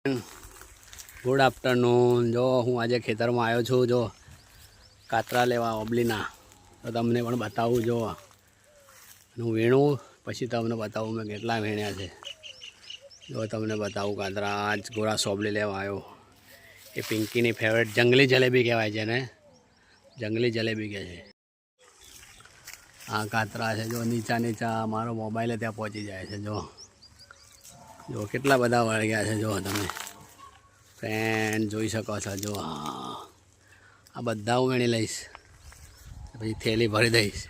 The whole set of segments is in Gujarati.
Good afternoon. જો હું આજે ખેતરમાં આવ્યો છું, જો કાતરા લેવા ઓબલીના, તો તમને પણ બતાવું। જો હું વીણું પછી તમને બતાવું મેં કેટલા વીણ્યા છે। જો તમને બતાવું કાતરા આજ ગોળા સોબલી લેવા આવ્યો। એ પિંકીની ફેવરેટ જંગલી જલેબી કહેવાય છે ને, જંગલી જલેબી કહે છે। આ કાતરા છે, જો નીચા મારો મોબાઈલ ત્યાં પહોંચી જાય છે। જો કેટલા બધા વળગ્યા છે, જો તમે ફ્રેન્ડ જોઈ શકો છો। જો આ બધા હું વીણી લઈશ, પછી થેલી ભરી દઈશ।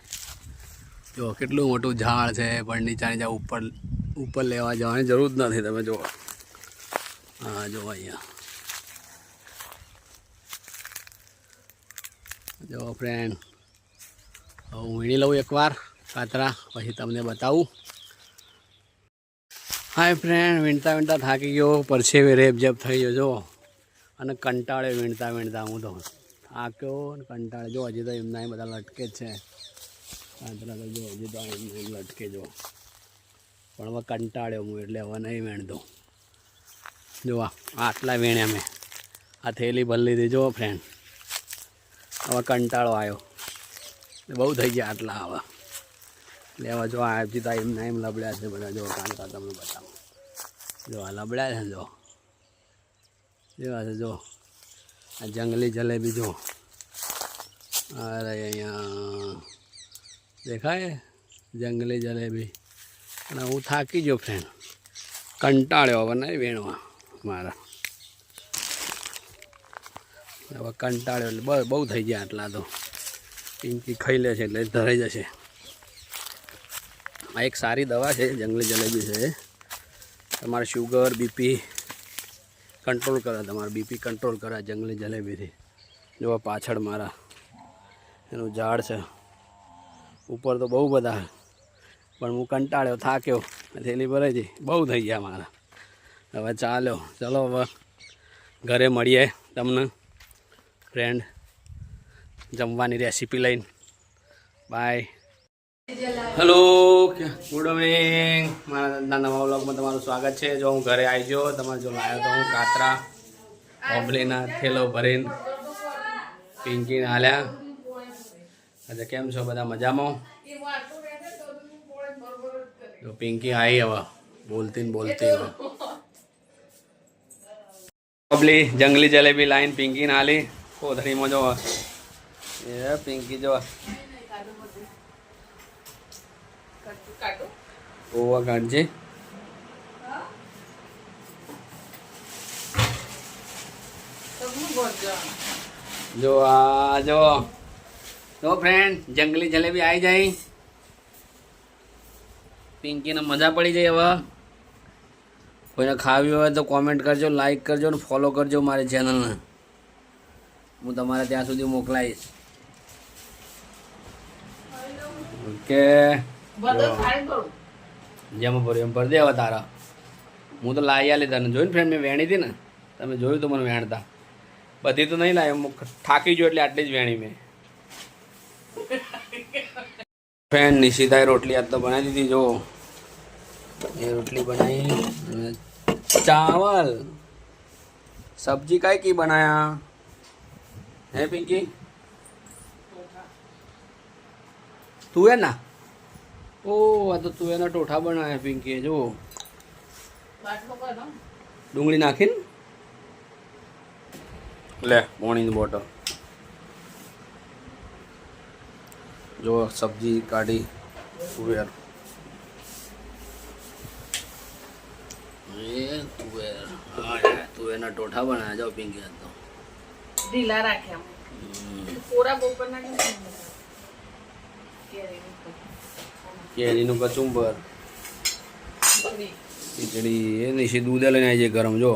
જો કેટલું મોટું ઝાડ છે, પણ નીચા ઉપર લેવા જવાની જરૂર જ નથી। તમે જુઓ, હા જો અહીંયા જો ફ્રેન્ડ, હું વીણી લઉં એકવાર કાતરા, પછી તમને બતાવું। હાય ફ્રેન્ડ, વીણતા થાકી ગયો, પરસેવે રેબઝેબ થઈ ગયો જો, અને કંટાળે વીણતા હું તો થાક્યો ને કંટાળે। જો હજી તો એમના બધા લટકે જ છે કાતરા, તો જો હજી તો એમ લટકે જો, પણ હવે કંટાળ્યો હું, એટલે હવે નહીં વીણતો। જો આટલા વીણ્યા મેં, આ થેલી ભરી લીધી। જો ફ્રેન્ડ, હવે કંટાળો આવ્યો, બહુ થઈ ગયા આટલા હવે લેવા। જો આ હજી તો એમના એમ લબડ્યા છે બધા। જો કાંતા તમને બતાવું, જો આ લબડ્યા છે, જો જેવા છે। જો આ જંગલી જલેબી જો, અરે અહીંયા દેખાય જંગલી જલેબી। અને હું થાકી ગયો ફ્રેન્ડ, કંટાળ્યો, હવે નહીં વીણવા મારા, હવે કંટાળ્યો એટલે બહુ થઈ ગયા આટલા તો। પિંકી ખાઈ લે છે એટલે ધરાઈ જશે। આ એક સારી દવા છે, જંગલી જલેબી છે, તમારે શુગર બીપી કંટ્રોલ કરે, તમારું બીપી કંટ્રોલ કરે જંગલી જલેબીથી। જો પાછળ મારા એનું ઝાડ છે, ઉપર તો બહુ બધા, પણ હું કંટાળ્યો થાક્યો, થેલી ભરાઈ હતી, બહુ થઈ ગયા મારા। હવે ચલો હવે ઘરે મળીએ તમને ફ્રેન્ડ, જમવાની રેસીપી લઈને। બાય। હેલો, ગુડ મોર્નિંગ, મારા નવા વ્લોગમાં તમારું સ્વાગત છે। જો હું ઘરે આવી ગયો, તમારે જો લાવ્યો તો હું કાતરા ઓબલીના થેલો ભરીને પિંકીને હાલ્યા। આજે કેમ છો બધા, મજામાં? જો પિંકી આવી હવે બોલતી હવે ઓબલી જંગલી જલેબી લાઈન પિંકીને હાલી કોથળીમાં। જો એ પિંકી જો ઓવા કાઢજે, જો આ જો ફ્રેન્ડ જંગલી જલેબી આવી જાય, પિંકીને મજા પડી જાય। હવે કોઈને ખાવી હોય તો કોમેન્ટ કરજો, લાઈક કરજો ને ફોલો કરજો મારી ચેનલને, હું તમારે ત્યાં સુધી મોકલાઈશ। ઓકે, જેમ ભર્યું એમ ભરી દેવા તારા। હું તો લાવી આલી તને, જોયું ને ફ્રેન્ડ, મેં વેણી હતી ને, તમે જોયું તો મને વેણતા, બધી તો નહીં લાવી, હું થાકી ગયો એટલે આટલી જ વેણી મેં। ફ્રેન્ડ નિશિતાએ રોટલી આજ તો બનાવી દીધી। જો એ રોટલી બનાવી, અને ચાવલ સબ્જી કાંઈ કી બનાયા હે પિંકી? તુવેર ના? ઓ આ તો તુવેરના ટોઠા બનાવ્યા પિંકીએ। જો ડુંગળી નાખીને લે પાણીની બોટલ, જો સબ્જી કાઢી તુવેર, તુવેરના ટોઠા બનાવ્યા। જાઓ પિંકી તો ઢીલા રાખ્યા, કોરા બહુ પર નાખ્યા, કેરીનું કચુંબર, ખીચડી, એ નિશી દૂધ લઈને આવી જાય ગરમ। જો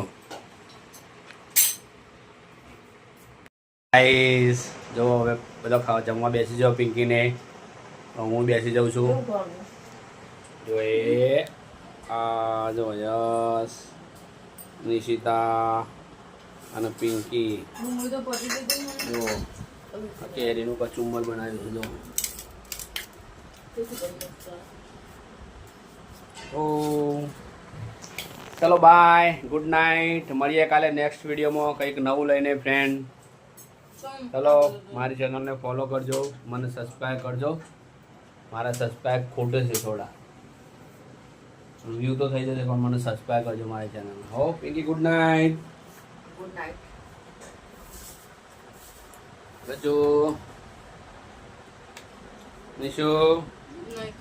ગાઈસ, જો હવે બધા ખાવા જમવા બેસી જાઓ પિંકીને, હું બેસી જાઉં છું। જો એ આ જો યસ, નિશિતા અને પિંકી, જો કેરીનું કચુંબર બનાવ્યું છે। જો ઓ ચલો બાય, ગુડ નાઇટ. મળીએ કાલે નેક્સ્ટ વિડીયોમાં કંઈક નવું લઈને ફ્રેન્ડ. ચલો મારી ચેનલને ફોલો કરજો, મને સબસ્ક્રાઈબ કરજો. મારા સબસ્ક્રાઈબ ખોટે છે થોડા, વ્યૂ તો થઈ જશે પણ મને સબસ્ક્રાઈબ કરજો મારી ચેનલ. હો Pinky, good night. Good night. બચો નિશુ ગુડ નાઇટ.